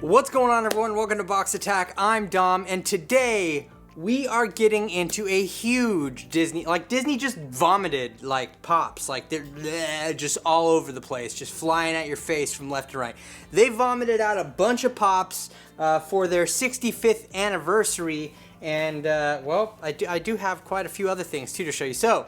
What's going on, everyone? Welcome to Box Attack. I'm Dom, and today we are getting into a huge Disney just vomited pops, they're just all over the place, just flying at your face from left to right. They vomited out a bunch of pops for their 65th anniversary, and well, I do have quite a few other things too to show you. So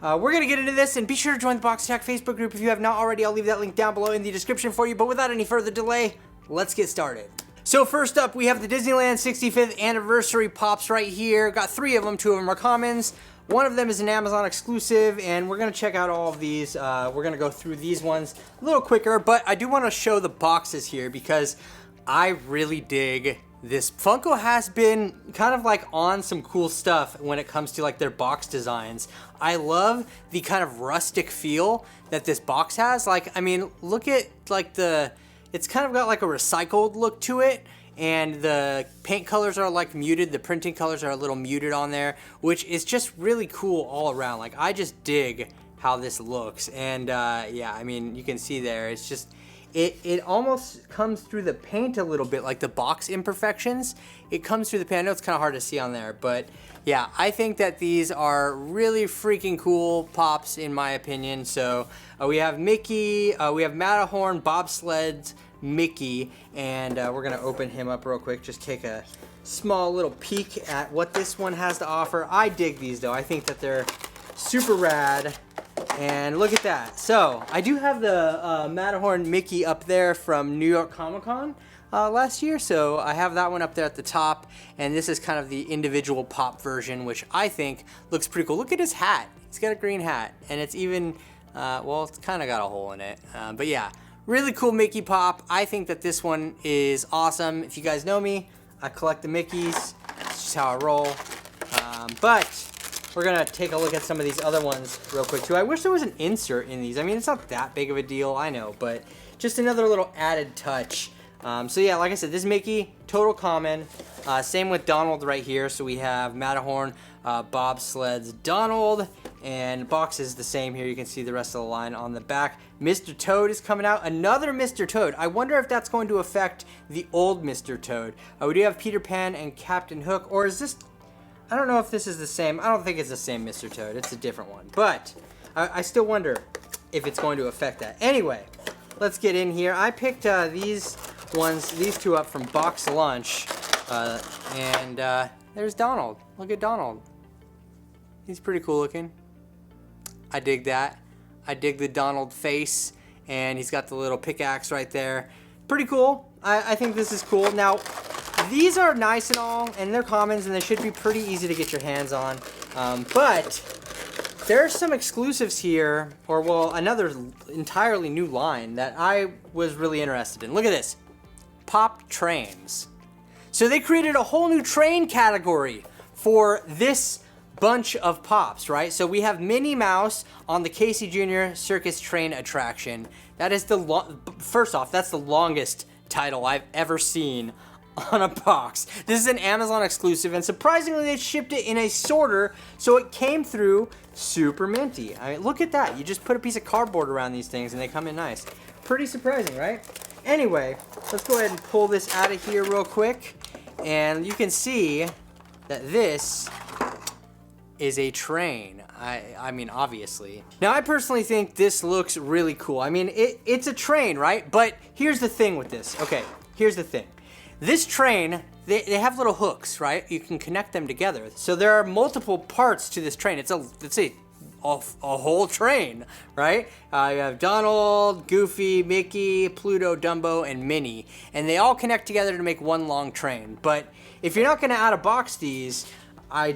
we're going to get into this, and be sure to join the Box Attack Facebook group if you have not already. I'll leave that link down below in the description for you, but without any further delay, let's get started. So first up, we have the Disneyland 65th anniversary pops right here. Got 3 of them, 2 of them are commons. One of them is an Amazon exclusive, and we're going to check out all of these. We're going to go through these ones a little quicker, but I do want to show the boxes here because I really dig this. Funko has been kind of on some cool stuff when it comes to their box designs. I love the kind of rustic feel that this box has. I mean, look at it's kind of got a recycled look to it, and the paint colors are muted. The printing colors are a little muted on there, which is just really cool all around. I just dig how this looks, and yeah, I mean, you can see there, it's just, it almost comes through the paint a little bit, the box imperfections. It comes through the paint. I know it's kind of hard to see on there, but yeah, I think that these are really freaking cool pops in my opinion. So we have Mickey, we have Matterhorn Bobsleds Mickey, and we're gonna open him up real quick, just take a small little peek at what this one has to offer. I dig these though. I think that they're super rad. And look at that. So I do have the Matterhorn Mickey up there from New York Comic Con last year, so I have that one up there at the top, and this is kind of the individual pop version, which I think looks pretty cool. Look at his hat. He's got a green hat, and it's even, well, it's kind of got a hole in it, but yeah, really cool Mickey pop. I think that this one is awesome. If you guys know me, I collect the Mickeys. It's just how I roll, but we're gonna take a look at some of these other ones real quick too. I wish there was an insert in these. I mean, it's not that big of a deal, I know, but just another little added touch. So yeah, like I said, this Mickey, total common. Same with Donald right here. So we have Matterhorn Bobsleds Donald, and box is the same here. You can see the rest of the line on the back. Mr. Toad is coming out. Another Mr. Toad. I wonder if that's going to affect the old Mr. Toad. We do have Peter Pan and Captain Hook, or is this, I don't know if this is the same. I don't think it's the same Mr. Toad. It's a different one. But I still wonder if it's going to affect that. Anyway, let's get in here. I picked these 2 up from Box Lunch. And there's Donald. Look at Donald. He's pretty cool looking. I dig that. I dig the Donald face. And he's got the little pickaxe right there. Pretty cool. I think this is cool. Now, these are nice and all, and they're commons, and they should be pretty easy to get your hands on. But there's some exclusives here, or well, another entirely new line that I was really interested in. Look at this. Pop trains. So they created a whole new train category for this bunch of pops, right? So we have Minnie Mouse on the Casey Jr. Circus Train attraction. That is first off, that's the longest title I've ever seen on a box. This is an Amazon exclusive, and surprisingly they shipped it in a sorter, so it came through super minty. I mean, look at that. You just put a piece of cardboard around these things and they come in nice. Pretty surprising, right? Anyway, let's go ahead and pull this out of here real quick, and you can see that this is a train. I mean, obviously. Now, I personally think this looks really cool. I mean, it's a train, right? But here's the thing with this. Okay, here's the thing. This train, they have little hooks, right? You can connect them together. So there are multiple parts to this train. It's a whole train, right? You have Donald, Goofy, Mickey, Pluto, Dumbo, and Minnie. And they all connect together to make one long train. But if you're not gonna out of box these, I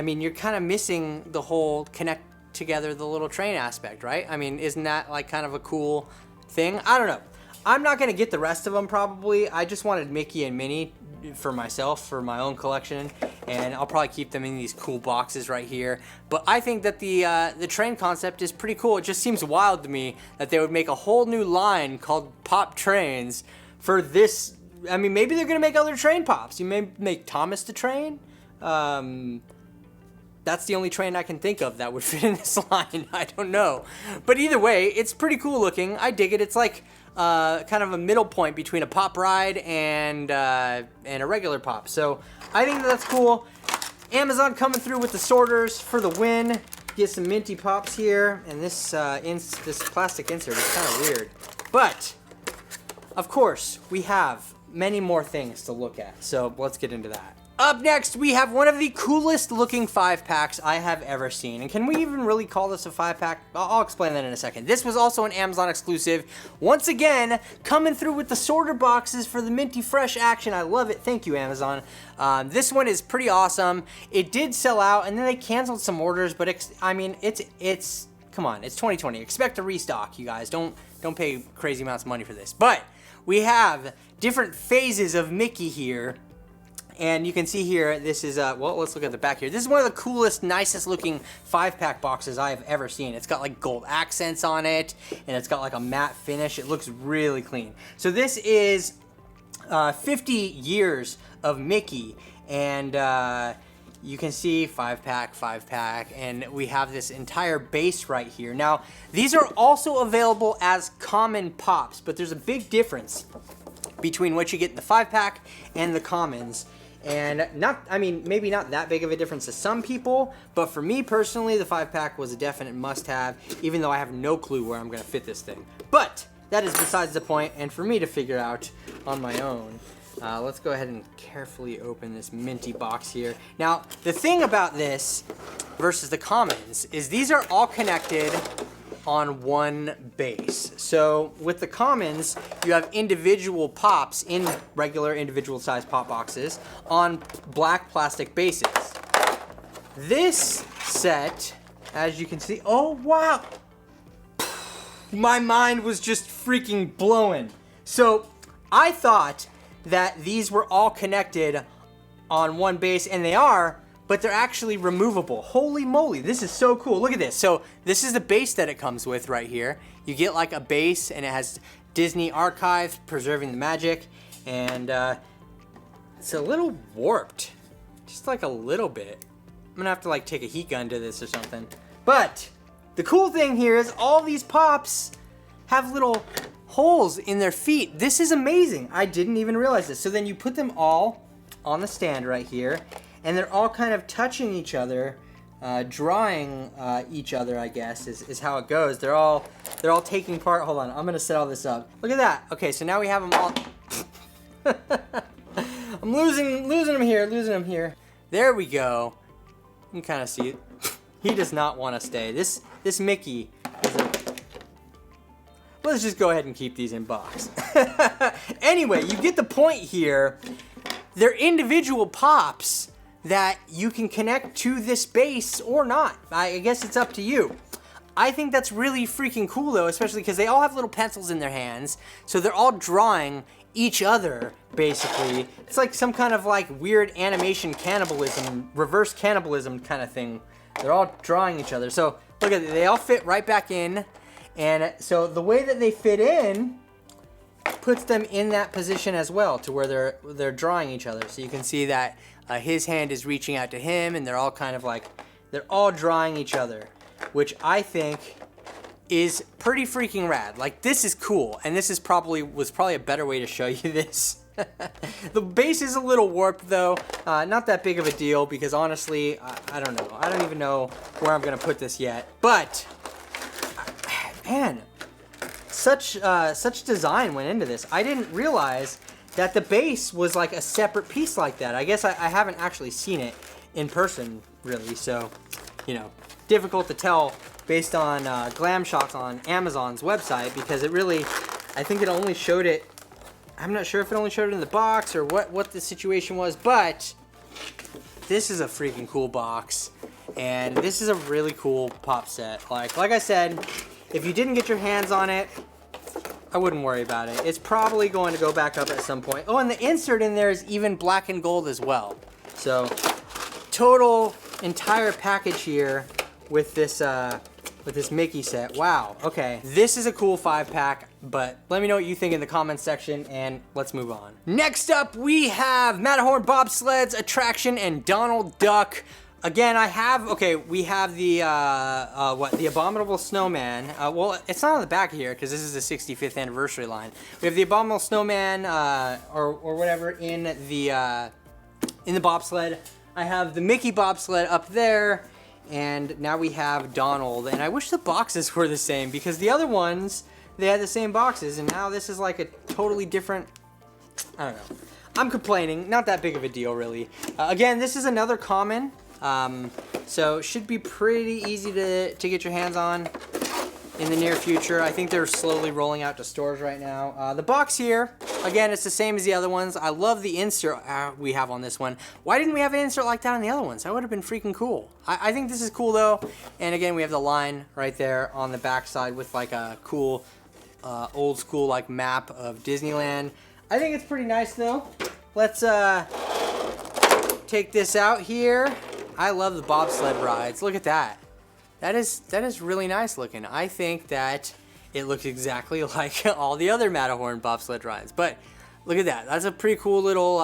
mean, you're kind of missing the whole connect together the little train aspect, right? I mean, isn't that kind of a cool thing? I don't know. I'm not going to get the rest of them probably. I just wanted Mickey and Minnie for myself, for my own collection, and I'll probably keep them in these cool boxes right here. But I think that the train concept is pretty cool. It just seems wild to me that they would make a whole new line called Pop Trains for this. I mean, maybe they're going to make other train pops. You may make Thomas the Train. That's the only train I can think of that would fit in this line. I don't know. But either way, it's pretty cool looking. I dig it. It's like kind of a middle point between a pop ride and a regular pop. So I think that's cool. Amazon coming through with the sorters for the win. Get some minty pops here, and this this plastic insert is kind of weird. But of course, we have many more things to look at. So let's get into that. Up next, we have one of the coolest looking 5-packs I have ever seen. And can we even really call this a 5-pack? I'll explain that in a second. This was also an Amazon exclusive. Once again, coming through with the sorter boxes for the minty fresh action. I love it. Thank you, Amazon. This one is pretty awesome. It did sell out, and then they canceled some orders, but I mean, it's come on, it's 2020. Expect a restock, you guys. Don't pay crazy amounts of money for this. But we have different phases of Mickey here. And you can see here, this is, well, let's look at the back here. This is one of the coolest, nicest looking 5-pack boxes I have ever seen. It's got like gold accents on it, and it's got like a matte finish. It looks really clean. So this is 50 years of Mickey, and you can see 5-pack, and we have this entire base right here. Now, these are also available as common pops, but there's a big difference between what you get in the 5-pack and the commons. And maybe not that big of a difference to some people, but for me personally, the 5-pack was a definite must-have, even though I have no clue where I'm gonna fit this thing. But that is besides the point, and for me to figure out on my own. Let's go ahead and carefully open this minty box here. Now, the thing about this versus the commons is these are all connected on one base. So with the commons, you have individual pops in regular individual size pop boxes on black plastic bases. This set, as you can see, oh wow! My mind was just freaking blowing. So I thought that these were all connected on one base, and they are, but they're actually removable. Holy moly, this is so cool. Look at this. So this is the base that it comes with right here. You get like a base, and it has Disney Archives, Preserving the Magic, and it's a little warped. Just like a little bit. I'm gonna have to like take a heat gun to this or something. But the cool thing here is all these pops have little holes in their feet. This is amazing. I didn't even realize this. So then you put them all on the stand right here, and they're all kind of touching each other, drawing each other, I guess, is how it goes. They're all taking part. Hold on, I'm gonna set all this up. Look at that. Okay, so now we have them all. I'm losing them here. There we go. You can kind of see it. He does not want to stay. This Mickey is a... Let's just go ahead and keep these in box. Anyway, you get the point here. They're individual pops that you can connect to this base or not. I guess it's up to you. I think that's really freaking cool though, especially because they all have little pencils in their hands, so they're all drawing each other, basically. It's like some kind of like weird animation cannibalism, reverse cannibalism kind of thing. They're all drawing each other. So look at it, they all fit right back in. And so the way that they fit in puts them in that position as well, to where they're drawing each other. So you can see that his hand is reaching out to him, and they're all kind of like, they're all drawing each other, which I think is pretty freaking rad. Like, this is cool, and this is probably a better way to show you this. The base is a little warped though, not that big of a deal, because honestly, I don't know. I don't even know where I'm gonna put this yet, but man, such design went into this. I didn't realize that the base was like a separate piece like that. I guess I haven't actually seen it in person, really, so, you know, difficult to tell based on glam shots on Amazon's website, because it really, I think it only showed it, I'm not sure if it only showed it in the box or what the situation was, but this is a freaking cool box, and this is a really cool pop set. Like I said, if you didn't get your hands on it, I wouldn't worry about it. It's probably going to go back up at some point. Oh, and the insert in there is even black and gold as well. So, total entire package here with this Mickey set. Wow, okay. This is a cool 5-pack, but let me know what you think in the comments section, and let's move on. Next up, we have Matterhorn Bobsleds, Attraction, and Donald Duck Again, we have the, the Abominable Snowman. Well, it's not on the back here, because this is the 65th anniversary line. We have the Abominable Snowman, or whatever, in the bobsled. I have the Mickey bobsled up there, and now we have Donald. And I wish the boxes were the same, because the other ones, they had the same boxes, and now this is like a totally different, I don't know. I'm complaining, not that big of a deal, really. Again, this is another common. So should be pretty easy to get your hands on in the near future. I think they're slowly rolling out to stores right now. The box here, again, it's the same as the other ones. I love the insert we have on this one. Why didn't we have an insert like that on the other ones? That would have been freaking cool. I think this is cool though. And again, we have the line right there on the back side with like a cool old school like map of Disneyland. I think it's pretty nice though. Let's take this out here. I love the bobsled rides. Look at that. That is really nice looking. I think that it looks exactly like all the other Matterhorn bobsled rides. But look at that. That's a pretty cool little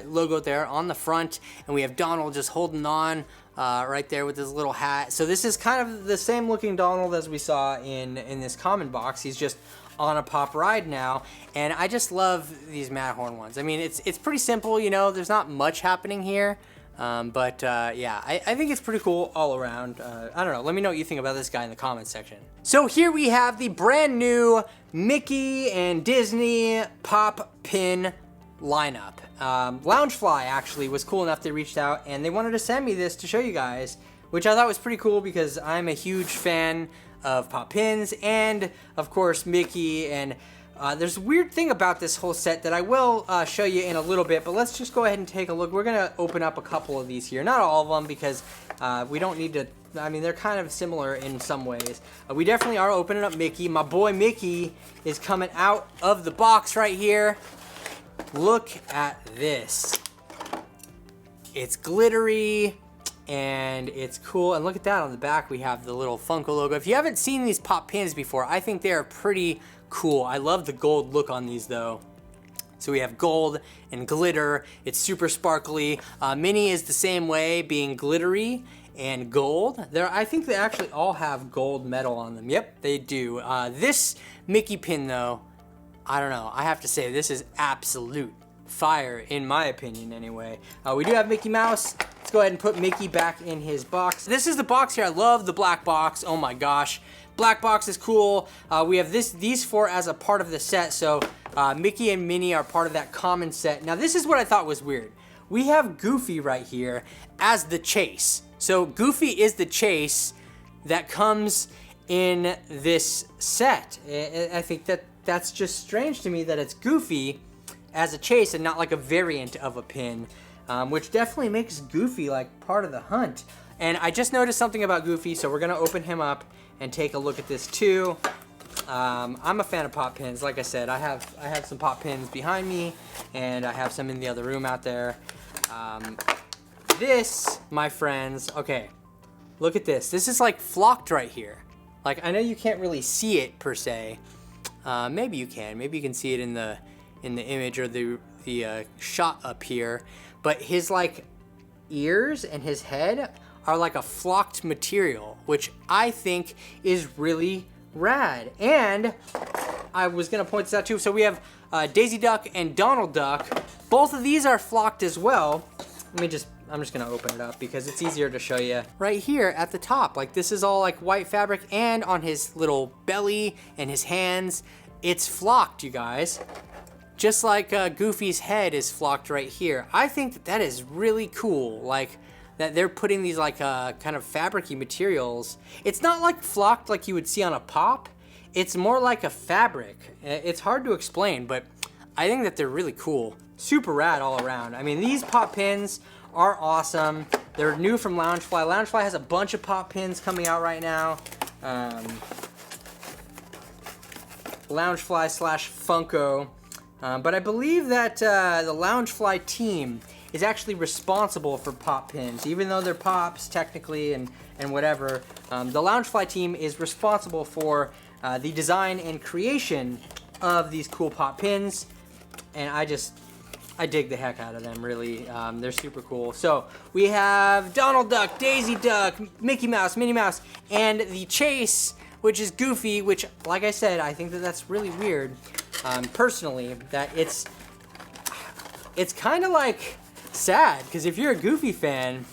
logo there on the front. And we have Donald just holding on right there with his little hat. So this is kind of the same looking Donald as we saw in this common box. He's just on a pop ride now. And I just love these Matterhorn ones. I mean, it's pretty simple, you know. There's not much happening here. Yeah, I think it's pretty cool all around. I don't know. Let me know what you think about this guy in the comments section. So here we have the brand new Mickey and Disney pop pin lineup. Loungefly actually was cool enough they reached out and they wanted to send me this to show you guys, which I thought was pretty cool because I'm a huge fan of pop pins and of course Mickey. And there's a weird thing about this whole set that I will show you in a little bit, but let's just go ahead and take a look. We're gonna open up a couple of these here, not all of them because we don't need to, I mean, they're kind of similar in some ways. We definitely are opening up Mickey. My boy Mickey is coming out of the box right here. Look at this. It's glittery and it's cool, and look at that on the back. We have the little Funko logo. If you haven't seen these pop pins before, I think they are pretty cool. I love the gold look on these though. So we have gold and glitter. It's super sparkly. Minnie is the same way, being glittery and gold. I think they actually all have gold metal on them. Yep, they do. This Mickey pin though, I don't know. I have to say this is absolute fire in my opinion anyway. We do have Mickey Mouse. Let's go ahead and put Mickey back in his box. This is the box here. I love the black box. Oh my gosh. Black box is cool. We have these four as a part of the set, so Mickey and Minnie are part of that common set. Now this is what I thought was weird. We have Goofy right here as the chase. So Goofy is the chase that comes in this set. I think that's just strange to me that it's Goofy as a chase and not like a variant of a pin, which definitely makes Goofy like part of the hunt. And I just noticed something about Goofy, so we're gonna open him up and take a look at this too. I'm a fan of pop pins. Like I said, I have some pop pins behind me, and I have some in the other room out there. This, my friends, okay, look at this. This is like flocked right here. Like, I know you can't really see it per se. Maybe you can. Maybe you can see it in the image or the shot up here. But his like ears and his head are like a flocked material, which I think is really rad. And I was gonna point this out too. So we have Daisy Duck and Donald Duck. Both of these are flocked as well. I'm just gonna open it up because it's easier to show you. Right here at the top, like this is all like white fabric, and on his little belly and his hands, it's flocked, you guys. Just like Goofy's head is flocked right here. I think that is really cool. Like, that they're putting these like kind of fabricy materials. It's not like flocked like you would see on a pop. It's more like a fabric. It's hard to explain, but I think that they're really cool. Super rad all around. I mean, these pop pins are awesome. They're new from Loungefly. Loungefly has a bunch of pop pins coming out right now. Loungefly/Funko. But I believe that the Loungefly team is actually responsible for pop pins, even though they're pops technically and whatever. The Loungefly team is responsible for the design and creation of these cool pop pins, and I dig the heck out of them, really. They're super cool. So we have Donald Duck, Daisy Duck, Mickey Mouse, Minnie Mouse, and the Chase, which is Goofy, which, like I said, I think that that's really weird, personally, that it's kind of like sad, because if you're a Goofy fan,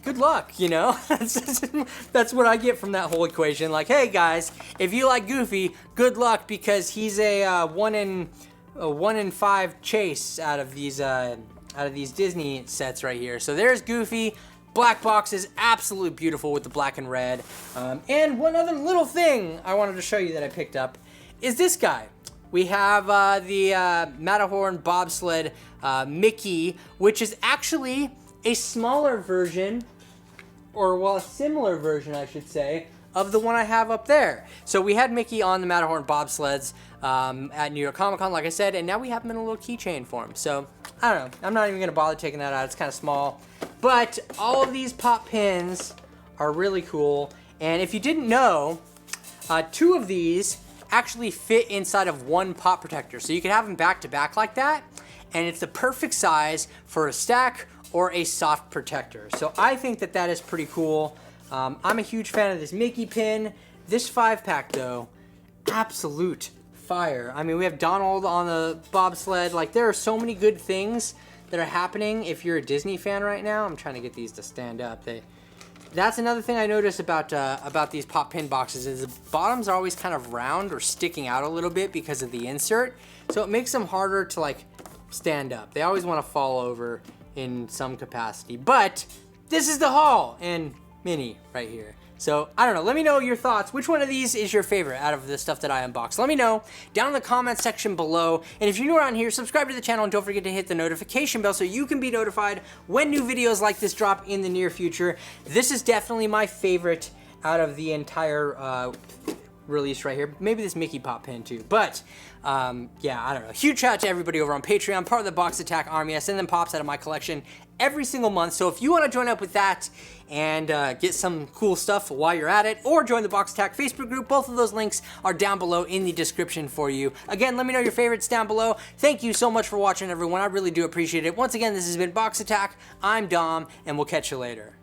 good luck, you know? That's what I get from that whole equation. Like, hey guys, if you like Goofy, good luck, because he's a 1 in 5 chase out of these Disney sets right here. So there's Goofy. Black box is absolutely beautiful with the black and red. And one other little thing I wanted to show you that I picked up is this guy. We have the Matterhorn Bobsled Mickey, which is actually a smaller version, or well, a similar version, I should say, of the one I have up there. So we had Mickey on the Matterhorn Bobsleds at New York Comic Con, like I said, and now we have him in a little keychain form. So I don't know. I'm not even gonna bother taking that out. It's kind of small, but all of these pop pins are really cool. And if you didn't know, 2 of these actually fit inside of one pop protector. So you can have them back to back like that, and it's the perfect size for a stack or a soft protector. So I think that that is pretty cool. I'm a huge fan of this Mickey pin. This 5-pack though, absolute fire. I mean, we have Donald on the bobsled. Like, there are so many good things that are happening if you're a Disney fan right now. I'm trying to get these to stand up. That's another thing I noticed about these pop pin boxes is the bottoms are always kind of round or sticking out a little bit because of the insert. So it makes them harder to like stand up. They always want to fall over in some capacity. But this is the haul and mini right here. So I don't know, let me know your thoughts. Which one of these is your favorite out of the stuff that I unboxed? Let me know down in the comments section below. And if you're new around here, subscribe to the channel and don't forget to hit the notification bell so you can be notified when new videos like this drop in the near future. This is definitely my favorite out of the entire release right here. Maybe this Mickey pop pin too. But yeah, I don't know. Huge shout out to everybody over on Patreon, part of the Box Attack Army. I send them pops out of my collection every single month. So if you want to join up with that and get some cool stuff while you're at it, or join the Box Attack Facebook group, both of those links are down below in the description for you. Again, let me know your favorites down below. Thank you so much for watching, everyone. I really do appreciate it. Once again, this has been Box Attack. I'm Dom, and we'll catch you later.